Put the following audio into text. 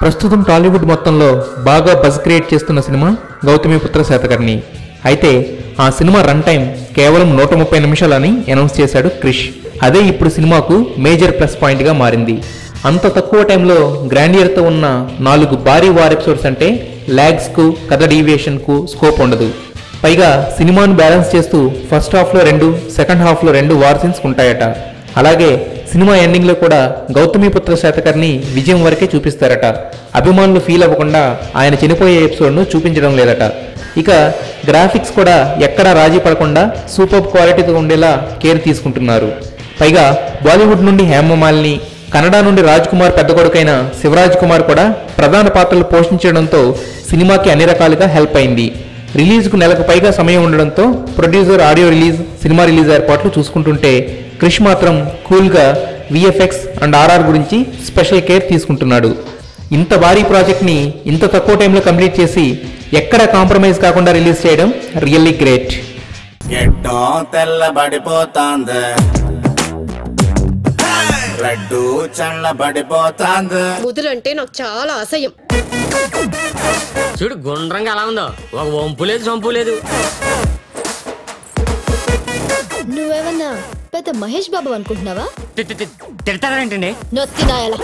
ప్రస్తుతం టాలీవుడ్ మొత్తంలో బాగా బజ్ క్రియేట్ చేస్తున్న సినిమా గౌతమిపుత్ర శాతకర్ణి. అయితే ఆ సినిమా రన్ టైం కేవలం 130 నిమిషాలని అనౌన్స్ చేశాడు క్రిష్. అదే ఇప్పుడు సినిమాకు మేజర్ ప్లస్ పాయింట్గా మారింది. అంత తక్కువ టైంలో గ్రాండియర్తో ఉన్న 4 భారీ వార్ ఎపిసోడ్స్ అంటే ల్యాగ్స్కు, కథ డీవియేషన్కు స్కోప్ ఉండదు. పైగా సినిమాను బ్యాలెన్స్ చేస్తూ ఫస్ట్ హాఫ్లో 2, సెకండ్ హాఫ్లో 2 వార్ సీన్స్ ఉంటాయట. అలాగే సినిమా ఎండింగ్లో కూడా గౌతమిపుత్ర శాతకర్ణి విజయం వరకే చూపిస్తారట. అభిమానులు ఫీల్ అవ్వకుండా ఆయన చనిపోయే ఎపిసోడ్ను చూపించడం లేదట. ఇక గ్రాఫిక్స్ కూడా ఎక్కడా రాజీ పడకుండా సూపర్ క్వాలిటీతో ఉండేలా కేర్ తీసుకుంటున్నారు. పైగా బాలీవుడ్ నుండి హేమమాలిని, కన్నడ నుండి రాజ్ కుమార్ పెద్ద కొడుకైన శివరాజ్ కుమార్ కూడా ప్రధాన పాత్రలు పోషించడంతో సినిమాకి అన్ని రకాలుగా హెల్ప్ అయింది. రిలీజ్కు నెలకు పైగా సమయం ఉండడంతో producer audio release, cinema release ఏర్పాట్లు చూసుకుంటుంటే క్రిష్ మాత్రం కూల్గా విఎఫ్ఎక్స్ అండ్ ఆర్ఆర్ గురించి స్పెషల్ కేర్ తీసుకుంటున్నాడు. ఇంత భారీ ప్రాజెక్ట్ని ఇంత తక్కువ టైంలో కంప్లీట్ చేసి ఎక్కడ కాంప్రమైజ్ కాకుండా రిలీజ్ చేయడం రియల్లీ గ్రేట్. ముదులంటే నాకు చాలా అసహ్యం. చూడు గుండ్రంగా ఎలా ఉందో, ఒక వంపు లేదు సొంపు లేదు. నువ్వేమన్నా పెద్ద మహేష్ బాబు అనుకుంటున్నావా? తిడతారేంటండి? నొత్తినాయలా